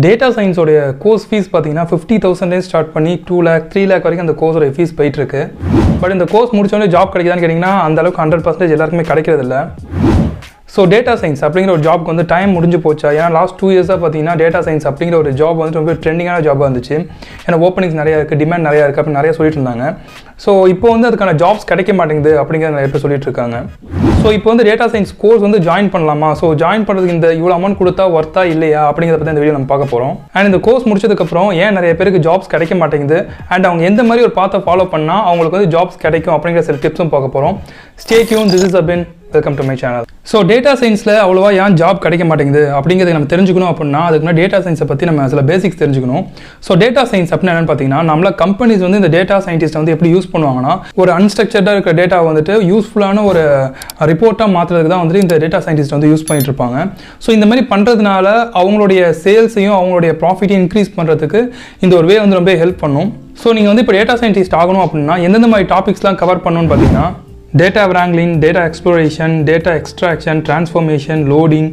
Data சயின்ஸோடைய course fees பார்த்தீங்கன்னா 50,000 start பண்ணி 2 lakh 3 lakh வரைக்கும் அந்த கோர்ஸோட ஃபீஸ் போயிட்டு இருக்கு. பட் இந்த கோர்ஸ் முடிச்சோடனே ஜாப் கிடைக்குதான்னு கேட்டிங்கன்னா அந்த அளவுக்கு 100% எல்லாருக்குமே கிடைக்கிறதில்ல. ஸோ டேட்டா சயின்ஸ் அப்படிங்கிற ஒரு ஜாப்க்கு வந்து டைம் முடிஞ்சு போச்சா? ஏன்னா லாஸ்ட் 2 years பார்த்தீங்கன்னா டேட்டா சயின்ஸ் அப்படிங்கிற ஒரு ஜாப் வந்து ரொம்ப ட்ரெண்டிங்கான ஜாபாக இருந்துச்சு. ஏன்னா ஓப்பனிங்ஸ் நிறையா இருக்குது, டிமாண்ட் நிறையா இருக்குது அப்படின்னு நிறைய சொல்லிட்டு இருந்தாங்க. ஸோ இப்போ வந்து அதுக்கான ஜாப்ஸ் கிடைக்க மாட்டேங்குது அப்படிங்கிறத நிறைய பேர் சொல்லிட்டு இருக்காங்க. ஸோ இப்போ வந்து டேட்டா சயின்ஸ் கோர்ஸ் வந்து ஜாயின் பண்ணலாமா? ஸோ ஜாயின் பண்ணுறதுக்கு இந்த இவ்வளோ அமௌண்ட் கொடுத்தா ஒர்த்தா இல்லையா அப்படிங்கிறத பற்றி இந்த வீடியோ நம்ம பார்க்க போகிறோம். அண்ட் இந்த கோர்ஸ் முடிச்சதுக்கப்புறம் ஏன் நிறைய பேருக்கு ஜாப்ஸ் கிடைக்க மாட்டேங்குது அண்ட் அவங்க எந்த மாதிரி ஒரு பாத்தை ஃபாலோ பண்ணால் அவங்களுக்கு வந்து ஜாப்ஸ் கிடைக்கும் அப்படிங்கிற சில டிப்ஸும் பார்க்க போகிறோம். Stay tune, this is ABIN, welcome to my channel. So data சயின்ஸில் அவ்வளோவா ஏன் ஜாப் கிடைக்க மாட்டேங்குது அப்படிங்கிறத நம்ம தெரிஞ்சுக்கணும் அப்படின்னா அதுக்கு முன்னாடி டேட்டா சயின்ஸை பற்றி நம்ம சில பேசிக்ஸ் தெரிஞ்சுக்கணும். ஸோ டேட்டா சயின்ஸ் அப்படின்னு என்னென்னு பார்த்தீங்கன்னா நம்மள கம்பெனிஸ் வந்து இந்த டேட்டா சயின்டிஸ்ட் வந்து எப்படி யூஸ் பண்ணுவாங்கன்னா ஒரு அன்ஸ்ட்ரக்சர்டாக இருக்கிற டேட்டா வந்துட்டு யூஸ்ஃபுல்லான ஒரு ரிப்போர்ட்டாக மாற்றுறதுக்கு தான் வந்துட்டு இந்த டேட்டா சயின்டிஸ்ட் வந்து யூஸ் பண்ணிட்டு இருப்பாங்க. ஸோ இந்த மாதிரி பண்ணுறதுனால அவங்களுடைய சேல்ஸையும் அவங்களுடைய ப்ராஃபிட்டையும் இன்க்ரீஸ் பண்ணுறதுக்கு இந்த ஒரு வே வந்து ரொம்ப ஹெல்ப் பண்ணும். ஸோ நீங்கள் வந்து இப்போ டேட்டா சயின்டிஸ்ட் ஆகணும் அப்படின்னா எந்தெந்த மாதிரி டாபிக்ஸ்லாம் கவர் பண்ணணும்னு பார்த்தீங்கன்னா data wrangling, data exploration, data extraction, transformation, loading,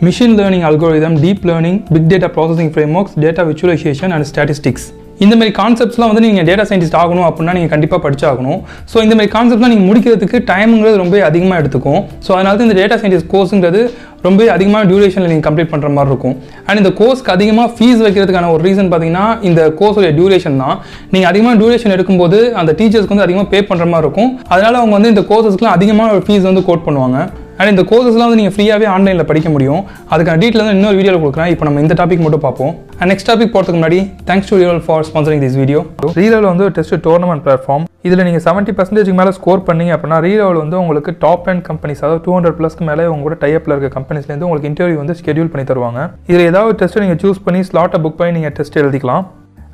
machine learning algorithm, deep learning, big data processing frameworks, data visualization and statistics. இந்த மாதிரி கான்செப்ட்ஸ்லாம் வந்து நீங்கள் டேட்டா சயின்டிஸ்ட் ஆகணும் அப்படின்னா நீங்கள் கண்டிப்பாக படிச்சாகணும். ஸோ இந்த மாதிரி கான்செப்ட்லாம் நீங்கள் முடிக்கிறதுக்கு டைமுங்கிறது ரொம்ப அதிகமாக எடுத்துக்கும். ஸோ அதனால தான் இந்த டேட்டா சயின்டிஸ்ட் கோர்ஸுங்கிறது ரொம்ப அதிகமான டியூரேஷனில் நீங்கள் கம்ப்ளீட் பண்ணுற மாதிரி இருக்கும். அண்ட் இந்த கோர்ஸ்க்கு அதிகமாக ஃபீஸ் வைக்கிறதுக்கான ஒரு ரீசன் பார்த்தீங்கன்னா இந்த கோர்ஸோடைய டியூரேஷன் தான். நீங்கள் அதிகமாக டியூரேஷன் எடுக்கும்போது அந்த டீச்சர்ஸ்க்கு வந்து அதிகமாக பே பண்ணுற மாதிரி இருக்கும். அதனால அவங்க வந்து இந்த கோர்ஸஸ்க்குலாம் அதிகமான ஒரு ஃபீஸ் வந்து கோட் பண்ணுவாங்க. அண்ட் இந்த கோர்ஸஸ்லாம் வந்து நீங்கள் ஃப்ரீயாகவே ஆன்லைனில் படிக்க முடியும். அதுக்கான டீட்டெயில் வந்து இன்னொரு வீடியோவில் கொடுக்குறேன். இப்போ நம்ம இந்த டாபிக் மட்டும் பார்ப்போம். அண்ட் நெக்ஸ்ட் டாபிக் போகிறதுக்கு முன்னாடி thanks to real for sponsoring this video. Relevel வந்து ஒரு டெஸ்ட் டோர்னமெண்ட் பிளாட்ஃபார்ம். இதில் நீங்கள் 70% மேலே ஸ்கோர் பண்ணீங்க அப்படின்னா ரீலெவல் வந்து உங்களுக்கு டாப் அண்ட் கம்பெனிஸ், அதாவது 200+ மேலே உங்களோட டைப்பில் இருக்க கம்பெனிஸ்லேருந்து உங்களுக்கு இன்டர்வியூ வந்து ஷெட்யூல் பண்ணி தருவாங்க. இதில் ஏதாவது டெஸ்ட்டை நீங்கள் சூஸ் பண்ணி ஸ்லாட்டை புக் பண்ணி நீங்கள் டெஸ்ட் எழுதிக்கலாம்.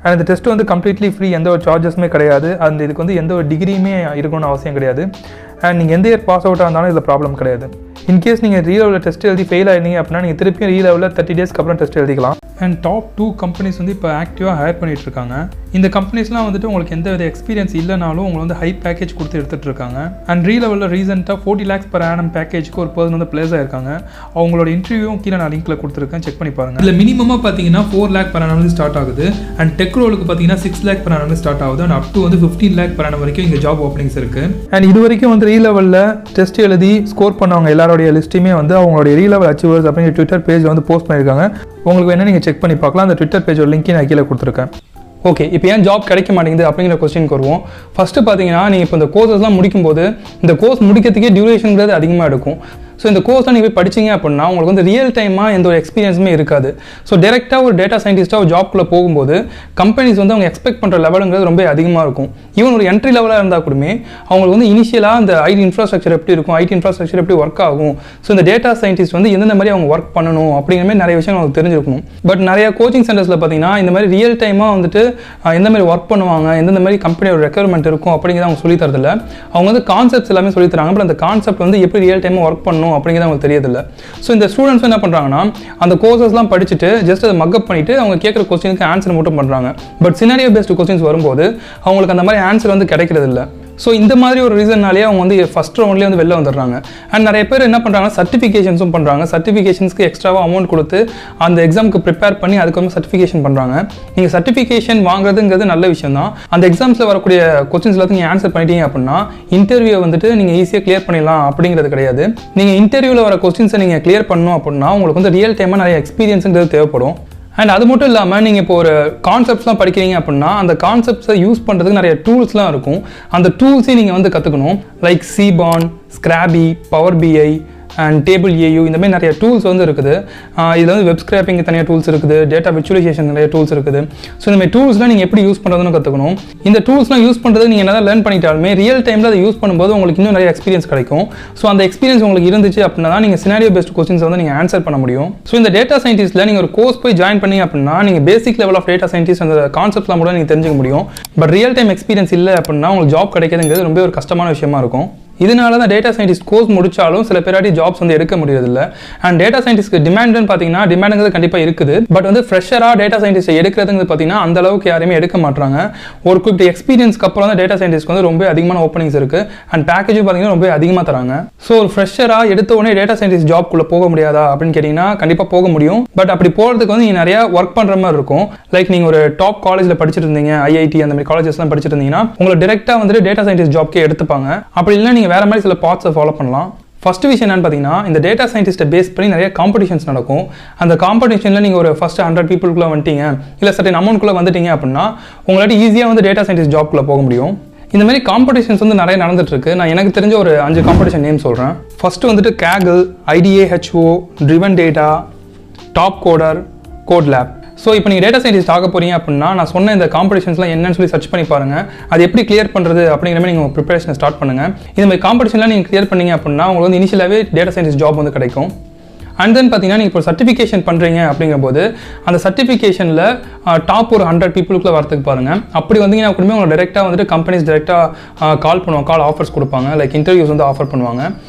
அண்ட் இந்த டெஸ்ட் வந்து கம்ப்ளீட்லி ஃப்ரீ, எந்த ஒரு சார்ஜஸுமே கிடையாது. அந்த இதுக்கு வந்து எந்த ஒரு டிகிரியுமே இருக்கணும்னு அவசியம் கிடையாது. அண்ட் நீங்கள் எந்த இயர் பாஸ் அவுட்டாக இருந்தாலும் இதில் ப்ராப்ளம் கிடையாது. இன்கேஸ் நீங்கள் ரீலெவலில் டெஸ்ட் எழுதி ஃபெயில் ஆகினீங்க அப்படின்னா நீங்கள் திருப்பியும் ரீலெவலில் 30 daysக்கு அப்புறம் டெஸ்ட் எழுதிக்கலாம். அண்ட் டாப் 2 கம்பெனிஸ் வந்து இப்போ ஆக்டிவாக ஹையர் பண்ணிட்டு இருக்காங்க. இந்த கம்பெனிஸ்லாம் வந்துட்டு உங்களுக்கு எந்த வித எக்ஸ்பீரியன்ஸ் இல்லைனாலும் உங்களுக்கு வந்து ஹை பேக்கேஜ் கொடுத்து எடுத்துகிட்டு இருக்காங்க. அண்ட் ரீலெவலில் ரீசெண்டாக 40 lakhs per annum பேக்கேஜுக்கு ஒரு பர்சன் வந்து பிளேஸ் ஆயிருக்காங்க. அவங்களோட இன்டர்வியூவும் கீழே நான் லிங்க்ல கொடுத்துருக்கேன், செக் பண்ணி பாருங்கள். இல்லை மினிமமாக பார்த்தீங்கன்னா 4 lakh per annum ஸ்டார்ட் ஆகுது. அண்ட் டெக் ரோலுக்கு பார்த்தீங்கன்னா 6 lakh per annum ஸ்டார்ட் ஆகுது. அண்ட் அப் டு வந்து 15 lakh per annum வரைக்கும் இங்கே ஜாப் ஓப்பனிங்ஸ் இருக்கு. அண்ட் இது வரைக்கும் வந்து ரீலெவலில் டெஸ்ட் எழுதி ஸ்கோர் பண்ணவங்க எல்லாரோடைய லிஸ்ட்டுமே வந்து அவங்களுடைய ரீலெவல் அச்சீவர்ஸ் அப்படிங்கிற ட்விட்டர் பேஜில் வந்து போஸ்ட் பண்ணியிருக்காங்க. உங்களுக்கு வேணா நீங்கள் செக் பண்ணி பார்க்கலாம். அந்த ட்விட்டர் பேஜோட லிங்க் நான் கீழே கொடுத்துருக்கேன். ஓகே, இப்போ ஏன் ஜாப் கிடைக்க மாட்டேங்குது அப்படிங்கிற கொஸ்டினுக்கு வருவோம். ஃபஸ்ட்டு பார்த்தீங்கன்னா நீங்கள் இப்போ இந்த கோர்ஸஸ்லாம் முடிக்கும்போது இந்த கோர்ஸ் முடிக்கிறதுக்கே டியூரேஷனுங்கிறது அதிகமாக எடுக்கும். ஸோ இந்த கோர்ஸில் நீங்கள் போய் படிச்சிங்க அப்படின்னா உங்களுக்கு வந்து ரியல் டைமாக எந்த ஒரு எக்ஸ்பீரியன்ஸுமே இருக்காது. ஸோ டேரெக்டாக ஒரு டேட்டா சயின்டிஸ்ட்டாக ஒரு ஜாப்குள்ளே போகும்போது கம்பெனிஸ் வந்து அவங்க எக்ஸ்பெக்ட் பண்ணுற லெவலுங்கிறது ரொம்ப அதிகமாக இருக்கும். ஈவன் ஒரு என்ட்ரி லெவலாக இருந்தால் கூடமே அவங்களுக்கு வந்து இனிஷியலாக அந்த ஐடி இன்ஃப்ராஸ்ட்ரக்சர் எப்படி இருக்கும், ஐடி இன்ஃப்ராஸ்ட்ரக்சர் எப்படி ஒர்க் ஆகும், ஸோ இந்த டேட்டா சயின்டிஸ்ட் வந்து எந்தெந்த மாதிரி அவங்க ஒர்க் பண்ணணும் அப்படிங்கிற மாதிரி நிறைய விஷயம் அவங்களுக்கு தெரிஞ்சிருக்கணும். பட் நிறைய கோச்சிங் சென்டர்ஸில் பார்த்தீங்கன்னா இந்த மாதிரி ரியல் டைமாக வந்துட்டு எந்த மாதிரி ஒர்க் பண்ணுவாங்க, எந்தெந்த மாதிரி கம்பெனியோட ரெக்யர்மெண்ட் இருக்கும் அப்படிங்கிறத அவங்க சொல்லி தரதில்ல. அவங்க வந்து கான்செப்ட்ஸ் எல்லாமே சொல்லி தராங்க. பட் அந்த கான்செப்ட் வந்து எப்படி ரியல் டைமாக ஒர்க் பண்ணணும் அப்படிங்கிறது அவங்களுக்கு தெரியதில்லை. ஸோ இந்த ஸ்டூடெண்ட்ஸ் என்ன பண்ணுறாங்கன்னா அந்த கோர்சஸ்லாம் படிச்சுட்டு ஜஸ்ட் அதை மக்கப் பண்ணிட்டு அவங்க கேட்குற கொஸ்டினுக்கு ஆன்சர் மட்டும் பண்ணுறாங்க. பட் சினாரியோ பேஸ்டு கொஸ்டின்ஸ் வரும்போது அவங்களுக்கு அந்த மாதிரி ஆன்சர் வந்து கிடைக்கிறது இல்லை. ஸோ இந்த மாதிரி ஒரு ரீசன்னாலே அவங்க வந்து ஃபஸ்ட் ரவுண்ட்லேயே வந்து வெளில வந்துடுறாங்க. அண்ட் நிறைய பேர் என்ன பண்ணுறாங்கன்னா சர்டிஃபிகேஷன்ஸும் பண்ணுறாங்க. சர்டிஃபிகேஷன்ஸ்க்கு எக்ஸ்ட்ராவாக அமௌண்ட் கொடுத்து அந்த எக்ஸாமுக்கு ப்ரிப்பேர் பண்ணி அதுக்கப்புறம் சர்டிஃபிகேஷன் பண்ணுறாங்க. நீங்கள் சர்டிஃபிகேஷன் வாங்குறதுங்கிறது நல்ல விஷயம் தான். அந்த எக்ஸாம்ஸில் வரக்கூடிய கொஸ்டின்ஸ் எல்லாத்தையும் நீங்கள் ஆன்சர் பண்ணிட்டீங்க அப்படின்னா இன்டர்வியூ வந்துட்டு நீங்கள் ஈஸியாக கிளியர் பண்ணிடலாம் அப்படிங்கிறது கிடையாது. நீங்கள் இன்டர்வியூவில் வர கொஸ்டின்ஸை நீங்கள் கிளியர் பண்ணணும் அப்படின்னா உங்களுக்கு வந்து ரியல் டைமாக நிறைய எக்ஸ்பீரியன்ஸுங்கிறது தேவைப்படும். அண்ட் அது மட்டும் இல்லாமல் நீங்கள் இப்போ ஒரு கான்செப்ட்ஸ்லாம் படிக்கிறீங்க அப்படின்னா அந்த கான்செப்ட்ஸை யூஸ் பண்ணுறதுக்கு நிறைய டூல்ஸ்லாம் இருக்கும். அந்த டூல்ஸையும் நீங்கள் வந்து கற்றுக்கணும். Like CBON, Scrappy, Power BI and table AU இந்த மாதிரி நிறைய டூல்ஸ் வந்து இருக்குது. இதில் வந்து வெப் ஸ்கிராப்பிங் தனியாக டூல்ஸ் இருக்குது, டேட்டா விச்சுவலைசேஷன் நிறைய டூல்ஸ் இருக்குது. ஸோ இந்த மாதிரி டூல்ஸ்லாம் நீங்கள் எப்படி யூஸ் பண்ணுறதுன்னு கற்றுக்கணும். இந்த டூல்ஸ்லாம் யூஸ் பண்ணுறது நீங்கள் என்ன தான் லேர்ன் பண்ணிட்டாலுமே ரியல் டைமில் அதை யூஸ் பண்ணும்போது உங்களுக்கு இன்னும் நிறைய எக்ஸ்பீரியன்ஸ் கிடைக்கும். ஸோ அந்த எக்ஸ்பீரியன்ஸ் உங்களுக்கு இருந்துச்சு அப்படின்னா தான் நீங்கள் சினாரியோ பேஸ்ட் கொஸ்டின்ஸ் வந்து நீங்கள் ஆன்சர் பண்ண முடியும். ஸோ இந்த டேட்டா சயின்டிஸ்ட்டில் நீங்கள் ஒரு கோர்ஸ் போய் ஜாயின் பண்ணி அப்படின்னா நீங்கள் basic level of data scientist அந்த கான்செப்ட்லாம் கூட நீங்கள் தெரிஞ்சுக்க முடியும். பட் ரியல் டைம் எக்ஸ்பீரியன்ஸ் இல்லை அப்படின்னா உங்களுக்கு ஜாப் கிடைக்கிறதுங்கிறது ரொம்ப ஒரு கஷ்டமான விஷயமா இருக்கும். இதனால தான் டேட்டா சயின்டிஸ்ட் கோர்ஸ் முடிச்சாலும் சில பேராட்டி ஜாப்ஸ் வந்து எடுக்க முடியறதில்ல. அண்ட் டேட்டா சயின்டிஸ்ட்க்கு டிமாண்ட்னு பார்த்தீங்கன்னா டிமாண்டுங்கிறது கண்டிப்பாக இருக்குது. பட் வந்து ஃப்ரெஷராக டேட்டா சயின்டிஸ்ட் எடுக்கிறதுங்கிறது பார்த்தீங்கன்னா அந்த அளவுக்கு யாருமே எடுக்க மாட்டாங்க. ஒரு குறிப்பிட்ட எக்ஸ்பீரியன்ஸ்க்கு அப்புறம் தான் டேட்டா சயின்டிஸ்ட்க்கு வந்து ரொம்ப அதிகமான ஓப்பனிங்ஸ் இருக்கு. அண்ட் பேக்கேஜும் பார்த்தீங்கன்னா ரொம்ப அதிகமாக தராங்க. ஸோ ஒரு ஃப்ரெஷராக எடுத்த உடனே டேட்டா சயின்டிஸ்ட் ஜாப்குள்ளே போக முடியாதா அப்படின்னு கேட்டிங்கன்னா கண்டிப்பாக போக முடியும். பட் அப்படி போகிறதுக்கு வந்து நீங்கள் நிறைய ஒர்க் பண்ணுற மாதிரி இருக்கும். லைக் நீங்கள் ஒரு டாப் காலேஜில் படிச்சுட்டு இருந்தீங்க, ஐஐடி அந்த மாதிரி காலேஜஸ்லாம் படிச்சுட்டு இருந்தீங்கன்னா உங்களை டேரெக்டாக வந்துட்டு டேட்டா சயின்டிஸ்ட் ஜாப்க்கே எடுத்துப்பாங்க. அப்படி இல்லைன்னா நீங்கள் வேற மாதிரி சில பார்ட்ஸை ஃபாலோ பண்ணலாம். ஃபர்ஸ்ட் விஷயம் என்னன்னு பார்த்தீங்கன்னா, இந்த டேட்டா சயின்டிஸ்ட்டை பேஸ் பண்ணி நிறைய காம்படிஷன்ஸ் நடக்கும். அந்த காம்படிஷனில் நீங்கள் ஒரு ஃபர்ஸ்ட் 100 பீப்புளுக்குள்ளே வந்துட்டீங்க, இல்லை சர்டன் அமௌண்ட்குள்ளே வந்துட்டீங்க அப்படின்னா உங்களாட்டி ஈஸியாக வந்து டேட்டா சயின்டிஸ்ட் ஜாப்குள்ளே போக முடியும். இந்த மாதிரி காம்படிஷன்ஸ் வந்து நிறைய நடந்துட்டு இருக்கு. நான் எனக்கு தெரிஞ்ச ஒரு 5 காம்படிஷன் நேம் சொல்கிறேன். ஃபர்ஸ்ட் வந்துட்டு Kaggle, IDAHO, DrivenData, TopCoder, Code Lab. So இப்போ நீங்கள் டேட்டா சயின்டிஸ்ட் ஆக போறீங்க அப்படின்னா நான் சொன்ன இந்த காம்படிஷன்ஸ்லாம் என்னன்னு சொல்லி சர்ச் பண்ணி பாருங்க. அது எப்படி கிளியர் பண்ணுறது அப்படிங்கிற மாதிரி நீங்கள் ப்ரிப்பரேஷனை ஸ்டார்ட் பண்ணுங்க. இந்த மாதிரி காம்படிஷன்லாம் நீங்கள் கிளியர் பண்ணீங்க அப்படின்னா உங்களுக்கு வந்து இனிஷியலாகவே டேட்டா சயின்டிஸ்ட் ஜாப் வந்து கிடைக்கும். அண்ட் தென் பார்த்தீங்கன்னா நீங்கள் இப்போ சர்டிஃபிகேஷன் பண்ணுறீங்க அப்படிங்கும்போது அந்த சர்டிஃபிகேஷனில் டாப் ஒரு 100 பீப்புளுக்குள்ள வரதுக்கு பாருங்கள். அப்படி வந்தீங்கன்னா கூட உங்களை டேரெக்டாக வந்துட்டு கம்பெனிஸ் டேரெக்டாக கால் பண்ணுவாங்க, கால் ஆஃபர்ஸ் கொடுப்பாங்க, லைக் இன்டர்வியூஸ் வந்து ஆஃபர் பண்ணுவாங்க.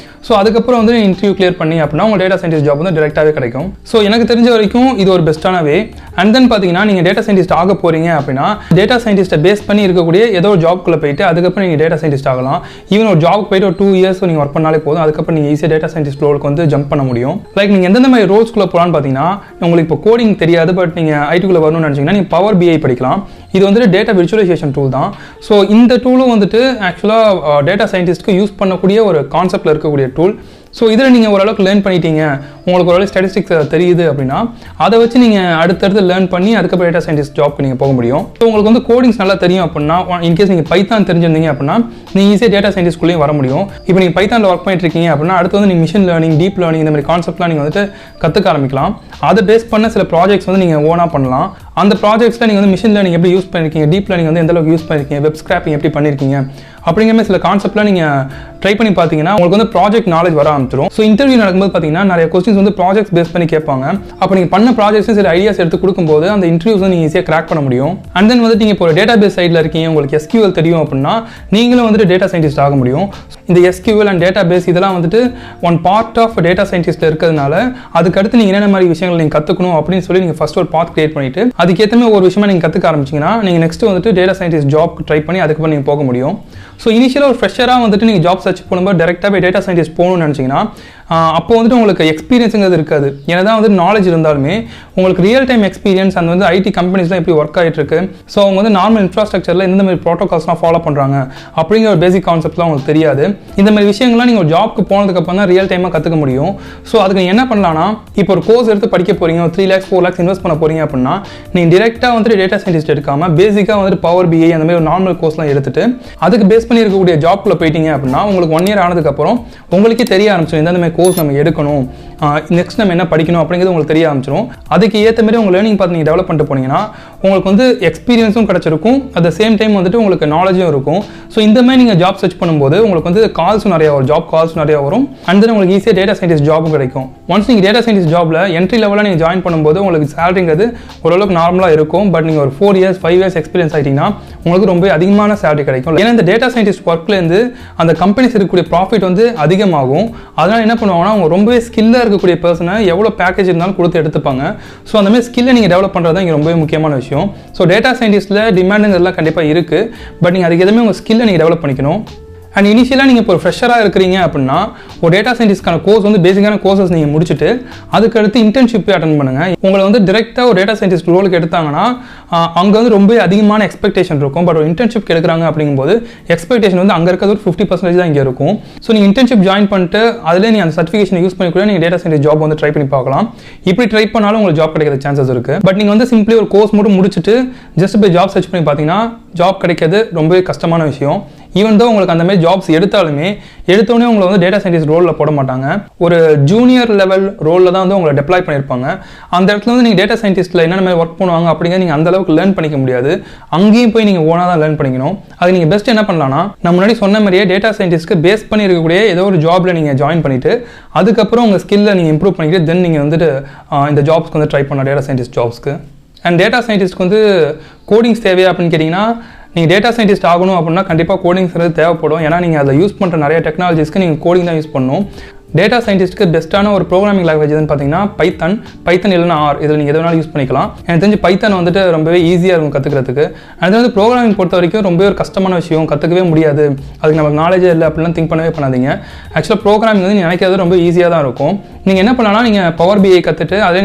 ஸோ அதுக்கப்புறம் வந்து இன்டர்வியூ கிளியர் பண்ணி அப்படின்னா உங்கள் டேட்டா சயின்டிஸ்ட் ஜாப் வந்து டேரெக்டாகவே கிடைக்கும். ஸோ எனக்கு தெரிஞ்ச வரைக்கும் இது ஒரு பெஸ்ட்டான வே. அண்ட் தென் பார்த்தீங்கன்னா நீங்கள் டேட்டா சயின்டிஸ்ட் ஆக போகிறீங்க அப்படின்னா டேட்டா சயின்டிஸ்ட்டை பேஸ் பண்ணி இருக்கக்கூடிய ஏதோ ஒரு ஜாப்குள்ளே போயிட்டு அதுக்கப்புறம் நீங்கள் டேட்டா சயின்டிஸ்ட் ஆகலாம். ஈவன் ஒரு ஜாப் போயிட்டு ஒரு 2 இயர்ஸ் நீங்கள் ஒர்க் பண்ணாலே போதும். அதுக்கப்புறம் நீங்கள் ஈஸியாக டேட்டா சயின்டிஸ்ட் ரோலுக்கு வந்து ஜம்ப் பண்ண முடியும். லைக் நீங்கள் எந்தெந்த மாதிரி ரோல்ஸ்குள்ளே போகலான்னு பார்த்தீங்கன்னா, உங்களுக்கு இப்போ கோடிங் தெரியாது பட் நீங்கள் ஐடிக்குள்ளே வரணும்னு நினச்சிங்கன்னா நீங்கள் பவர் BI படிக்கலாம். இது வந்துட்டு டேட்டா விர்ச்சுவலைசேஷன் டூல் தான். ஸோ இந்த டூலும் வந்துட்டு ஆக்சுவலாக டேட்டா சயின்டிஸ்ட்க்கு யூஸ் பண்ணக்கூடிய ஒரு கான்செப்டில் இருக்கக்கூடிய டூல். ஸோ இதில் நீங்கள் ஓரளவுக்கு லேர்ன் பண்ணிட்டீங்க, உங்களுக்கு ஓரளவு ஸ்டாட்டிஸ்டிக்ஸ் தெரியுது அப்படின்னா அதை வச்சு நீங்கள் அடுத்தடுத்து லேர்ன் பண்ணி அதுக்கப்புறம் டேட்டா சயின்டிஸ்ட் ஜாப்க்கு நீங்கள் போக முடியும். ஸோ உங்களுக்கு வந்து கோடிங்ஸ் நல்லா தெரியும் அப்படின்னா, இன்கேஸ் நீங்கள் பைத்தான் தெரிஞ்சிருந்தீங்க அப்படின்னா நீங்கள் ஈஸியாக டேட்டா சயின்டிஸ்ட்குள்ளேயும் வர முடியும். இப்போ நீங்கள் பைத்தானில் ஒர்க் பண்ணிட்டு இருக்கீங்க அப்படின்னா அடுத்து வந்து நீங்கள் மிஷின் லேர்னிங், டீப் லேர்னிங் இந்த மாதிரி கான்செப்ட்லாம் நீங்கள் வந்துட்டு கற்றுக்க ஆரம்பிக்கலாம். அதை பேஸ் பண்ண சில ப்ராஜெக்ட்ஸ் வந்து நீங்கள் ஓனாக பண்ணலாம். அந்த ப்ராஜெக்ட்ஸில் நீங்கள் வந்து மிஷின் லேர்னிங் எப்படி யூஸ் பண்ணியிருக்கீங்க, டீப் லேர்னிங் வந்து எந்த அளவுக்கு யூஸ் பண்ணியிருக்கீங்க, வெப் ஸ்கிராப்பிங் எப்படி பண்ணியிருக்கீங்க அப்படிங்கிற மாதிரி சில கான்செப்ட்லாம் நீங்கள் ட்ரை பண்ணி பார்த்தீங்கன்னா உங்களுக்கு வந்து ப்ராஜெக்ட் நாலேஜ் வர ஆரம்பிச்சிடும். ஸோ இன்டர்வியூ நடக்கும்போது பார்த்தீங்கன்னா நிறைய கொஸ்டின்ஸ் வந்து ப்ராஜெக்ட்ஸ் பேஸ் பண்ணி கேட்பாங்க. அப்போ நீங்கள் பண்ண ப்ராஜெக்ட்ஸ் சில ஐடியாஸ் எடுத்து கொடுக்கும்போது அந்த இன்டர்வியூஸ் வந்து நீங்கள் ஈஸியாக கிராக் பண்ண முடியும். அண்ட் தென் வந்து நீங்கள் இப்போ ஒரு டேட்டா பேஸ் சைடில் இருக்கீங்க, உங்களுக்கு SQL தெரியும் அப்படின்னா நீங்களும் வந்துட்டு டேட்டா சயின்டிஸ்ட் ஆக முடியும். இந்த SQL அண்ட் டேட்டா பேஸ் இதெல்லாம் வந்துட்டு ஒன் பார்ட் ஆஃப் டேட்டா சயின்டிஸ்ட்டில் இருக்கிறதுனால அதுக்கடுத்து நீங்கள் என்னென்ன மாதிரி விஷயங்கள் நீங்கள் கற்றுக்கணும் அப்படின்னு சொல்லி நீங்கள் ஃபர்ஸ்ட் ஒரு பாத் கிரியேட் பண்ணிட்டு அதுக்கேற்ற மாதிரி ஒரு விஷயமா நீங்கள் கற்றுக்க ஆரம்பிச்சிங்கன்னா நீங்கள் நெக்ஸ்ட் வந்துட்டு டேட்டா சயின்டிஸ்ட் ஜாப்க்கு ட்ரை பண்ணி அதுக்கப்புறம் நீங்கள் போக முடியும். ஸோ இனிஷியலாக ஒரு ஃப்ரெஷராக வந்துட்டு நீங்கள் ஜாப் சர்ச் பண்ணும்போது டேரெக்டாகவே டேட்டா சயின்டிஸ்ட் போகணும்னு நினச்சிங்கன்னா அப்போ வந்துட்டு உங்களுக்கு எக்ஸ்பீரியன்ஸுங்கிறது இருக்காது. ஏன்னா தான் வந்து நாலேஜ் இருந்தாலுமே உங்களுக்கு ரியல் டைம் எக்ஸ்பீரியன்ஸ் அந்த வந்து ஐடி கம்பெனிஸ்லாம் எப்படி ஒர்க் ஆகிட்டு இருக்கு, ஸோ அவங்க வந்து நார்மல் இன்ஃப்ராஸ்ட்ரக்சரில் எந்த மாதிரி ப்ரோட்டோகால்ஸ்லாம் ஃபாலோ பண்ணுறாங்க அப்படிங்கிற ஒரு பேசிக் கான்செப்ட்லாம் உங்களுக்கு தெரியாது. இந்த மாதிரி விஷயங்கள்லாம் நீங்கள் ஒரு ஜாப்க்கு போனதுக்கப்புறம் தான் ரியல் டைமாக கற்றுக்க முடியும். ஸோ அதுக்கு நீங்கள் என்ன பண்ணலாம்னா, இப்போ ஒரு கோர்ஸ் எடுத்து படிக்க போகிறீங்க, ஒரு 3 lakhs 4 lakhs இன்வெஸ்ட் பண்ண போகிறீங்க அப்படின்னா நீங்கள் டேரெக்டாக வந்துட்டு டேட்டா சயின்டிஸ்ட் எடுக்காமல் பேசிக்காக வந்துட்டு பவர் BI அந்த மாதிரி ஒரு நார்மல் கோர்ஸ்லாம் எடுத்துட்டு அதுக்கு பேஸ் பண்ணி இருக்கக்கூடிய ஜாப்குள்ளே போயிட்டீங்க அப்படின்னா உங்களுக்கு 1 year ஆனதுக்கப்புறம் உங்களுக்கே தெரிய ஆரம்பிச்சிடும் இந்த மாதிரி கோர்ஸ் நம்ம எடுக்கணும், நெக்ஸ்ட் நம்ம என்ன படிக்கணும் அப்படிங்கிறது உங்களுக்கு தெரிய ஆரம்பிச்சிடும். அதுக்கு ஏற்ற மாதிரி உங்கள் லேர்னிங் பார்த்து நீங்கள் டெவலப் பண்ணிட்டு போனீங்கன்னா உங்களுக்கு வந்து எக்ஸ்பீரியன்ஸும் கிடச்சிருக்கும், அட் த சேம் டைம் வந்துட்டு உங்களுக்கு நாலேஜும் இருக்கும். ஸோ இந்த மாதிரி நீங்கள் ஜாப் சர்ச் பண்ணும்போது உங்களுக்கு வந்து கால்ஸும் நிறையா வரும், ஜாப் கால்ஸும் நிறையா வரும். அண்ட் தென் உங்களுக்கு ஈஸியாக டேட்டா சயின்டிஸ்ட் ஜாபும் கிடைக்கும். ஒன்ஸ் நீங்கள் டேட்டா சயின்டிஸ்ட் ஜாபில் என்ட்ரி லெவலில் நீங்கள் ஜாயின் பண்ணும்போது உங்களுக்கு சேலரிங்கிறது ஓரளவுக்கு நார்மலாக இருக்கும். பட் நீங்கள் ஒரு 4 years 5 years எக்ஸ்பீரியன்ஸ் ஆகிட்டீங்கன்னா உங்களுக்கு ரொம்ப அதிகமான சேலரி கிடைக்கும். ஏன்னா இந்த டேட்டா சயின்டிஸ்ட் ஒர்க்லேருந்து அந்த கம்பெனிஸ் இருக்கக்கூடிய ப்ராஃபிட் வந்து அதிகமாகும். அதனால் என்ன பண்ணுவாங்கன்னா அவங்க ரொம்பவே ஸ்கில்லாக இருக்கக்கூடிய பர்சனை எவ்வளோ பேக்கேஜ் இருந்தாலும் கொடுத்து எடுத்துப்பாங்க. ஸோ அந்த மாதிரி ஸ்கில்லை நீங்கள் டெவலப் பண்ணுறது தான் இங்கே ரொம்பவே முக்கியமான விஷயம். ஸோ டேட்டா சயின்டிஸ்ட்டில் டிமாண்டுங்கிறதுலாம் கண்டிப்பாக இருக்குது. பட் நீங்கள் அதுக்கு எதுவுமே உங்கள் ஸ்கில்லை நீங்கள் டெவலப் பண்ணிக்கணும். அண்ட் இனிஷியலாக நீங்கள் இப்போ ஒரு ஃப்ரெஷராக இருக்கிறீங்க அப்படின்னா ஒரு டேட்டா சயின்டிஸ்ட்கான கோர்ஸ் வந்து பேசிக்கான கோர்சஸ் நீங்கள் முடிச்சுட்டு அதுக்கடுத்து இன்டர்ன்ஷிப் அட்டன் பண்ணுங்கள். உங்களை வந்து டேரெக்டாக ஒரு டேட்டா சயின்டிஸ்ட் ரோலுக்கு எடுத்தாங்கன்னா அங்கே வந்து ரொம்ப அதிகமான எக்ஸ்பெக்டேஷன் இருக்கும். பட் ஒரு இன்டர்ன்ஷிப் எடுக்கிறாங்க அப்படிங்கும்போது எக்ஸ்பெக்டேஷன் வந்து அங்கே இருக்கிறது ஒரு 50% தான் இங்கே இருக்கும். ஸோ நீங்கள் இன்டர்ன்ஷிப் ஜாயின் பண்ணிட்டு அதில் நீங்கள் அந்த சர்டிஃபிகேஷன் யூஸ் பண்ணி கூட நீங்கள் டேட்டா சயின்டிஸ்ட் ஜாப் வந்து ட்ரை பண்ணி பார்க்கலாம். இப்படி ட்ரை பண்ணாலும் உங்களுக்கு ஜாப் கிடைக்கிற சான்சஸ் இருக்குது. பட் நீங்கள் வந்து சிம்பிளி ஒரு கோர்ஸ் மட்டும் முடிச்சுட்டு ஜஸ்ட் போய் ஜாப் சர்ச் பண்ணி பார்த்தீங்கன்னா ஜாப் கிடைக்கிறது ரொம்பவே கஷ்டமான விஷயம். ஈவன் தோ உங்களுக்கு அந்த மாதிரி ஜாப்ஸ் எடுத்தாலுமே எடுத்தோடனே உங்களை வந்து டேட்டா சயின்டிஸ்ட் ரோலில் போட மாட்டாங்க. ஒரு ஜூனியர் லெவல் ரோலில் தான் வந்து உங்களை டெப்ளாய் பண்ணியிருப்பாங்க. அந்த இடத்துல வந்து நீங்கள் டேட்டா சயின்டிஸ்ட்டில் என்னென்ன மாதிரி ஒர்க் பண்ணுவாங்க அப்படிங்கிறது நீங்கள் அந்த அளவுக்கு லேர்ன் பண்ணிக்க முடியாது. அங்கேயும் போய் நீங்கள் ஓனாக தான் லேர்ன் பண்ணிக்கணும். அது நீங்கள் பெஸ்ட் என்ன பண்ணலாம்னா, நான் முன்னாடி சொன்ன மாதிரியே டேட்டா சயின்டிஸ்ட்க்கு பேஸ் பண்ணி இருக்கக்கூடிய ஏதோ ஒரு ஜாபில் நீங்கள் ஜாயின் பண்ணிவிட்டு அதுக்கப்புறம் உங்கள் ஸ்கில்லை நீங்கள் இம்ப்ரூவ் பண்ணிக்கிட்டு தென் நீங்கள் வந்துட்டு இந்த ஜாப்ஸ்க்கு வந்து ட்ரை பண்ணலாம், டேட்டா சயின்டிஸ்ட் ஜாப்ஸ்க்கு. அண்ட் டேட்டா சயின்டிஸ்ட்க்கு வந்து கோடிங்ஸ் தேவையா அப்படின்னு கேட்டிங்கன்னா நீங்கள் டேட்டா சயின்டிஸ்ட் ஆகணும் அப்படின்னா கண்டிப்பாக கோடிங்கிறது தேவைப்படும். ஏன்னா நீங்கள் அதை யூஸ் பண்ணுற நிறைய டெக்னாலஜிஸ்க்கு நீங்கள் கோடிங் தான் யூஸ் பண்ணணும். டேட்டா சயின்டிஸ்ட்டுக்கு பெஸ்ட்டான ஒரு ப்ரோக்ராமிங் லாங்குவேஜ் எதுன்னு பார்த்தீங்கன்னா பைத்தன் இல்லைனா ஆர், இதில் நீங்கள் எது வேணாலும் யூஸ் பண்ணிக்கலாம். எனக்கு தெரிஞ்சு பைத்தன் வந்துட்டு ரொம்பவே ஈஸியாக இருக்கும் கற்றுக்கிறதுக்கு. அது வந்து ப்ரோக்ராமிங் பொறுத்த வரைக்கும் ரொம்பவே ஒரு கஷ்டமான விஷயம், கற்றுக்கவே முடியாது, அதுக்கு நமக்கு நாலேஜே இல்லை அப்படிலாம் திங்க் பண்ணவே பண்ணாதீங்க. ஆக்சுவலாக ப்ரோக்ராமிங் வந்து நீங்கள் நினைக்கிறது ரொம்ப ஈஸியாக தான் இருக்கும். நீங்கள் என்ன பண்ணலாம், நீங்கள் பவர் பிஐ கற்றுட்டு அதே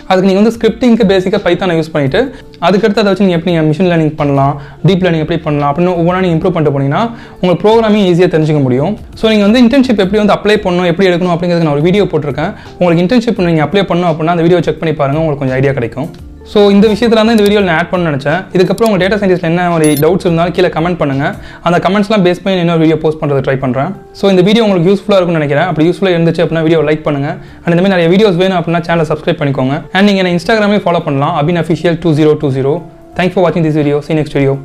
அதுக்கு நீங்கள் வந்து ஸ்கிரிப்டிங்க்கு பேசிக்காக பைத்தானை யூஸ் பண்ணிவிட்டு அதுக்கடுத்து அதை வச்சு நீங்கள் எப்படி மிஷின் லேர்னிங் பண்ணலாம், டீப் லேர்னிங் எப்படி பண்ணலாம் அப்படின்னு ஒவ்வொன்றா நீங்கள் இம்ப்ரூவ் பண்ணிட்டு போனீங்கன்னா உங்களுக்கு ப்ரோக்ராமிங் ஈஸியாக தெரிஞ்சுக்க முடியும். ஸோ நீங்கள் வந்து இன்டர்ன்ஷிப் எப்படி வந்து அப்ளை பண்ணணும், எப்படி எடுக்கணும் அப்படிங்கிறதுக்கு நான் ஒரு வீடியோ போட்டிருக்கேன். உங்களுக்கு இன்டர்ன்ஷிப் நீங்கள் அப்ளை பண்ணணும் அப்படின்னா அந்த வீடியோ செக் பண்ணி பாருங்கள், உங்களுக்கு கொஞ்சம் ஐடியா கிடைக்கும். ஸோ இந்த விஷயத்தில் தான் இந்த வீடியோவில் நான் ஆட் பண்ண நினச்சேன். இதுக்கப்புறம் உங்கள் டேட்டா சயின்டிஸ்ட்டில் என்ன ஒரு டவுட்ஸ் இருந்தாலும் கீழே கமெண்ட் பண்ணுங்கள். அந்த கமெண்ட்ஸ்லாம் பேஸ் பண்ணி இன்னொரு வீடியோ போஸ்ட் பண்ணுறது ட்ரை பண்ணுறேன். ஸோ இந்த வீடியோ உங்களுக்கு யூஸ்ஃபுல்லாக இருக்கும்னு நினைக்கிறேன். அப்படி யூஸ்ஃபுல்லாக இருந்துச்சு அப்படின்னா வீடியோ லைக் பண்ணுங்கள். அண்ட் இந்த மாதிரி நிறைய வீடியோஸ் வேணும் அப்படின்னா சேனலை சப்ஸ்கிரைப் பண்ணிக்கோங்க. அண்ட் நீங்கள் என்ன இன்ஸ்டாகிராமே ஃபாலோ பண்ணலாம், ABIN official 2020. Thanks for watching this video. See you next video.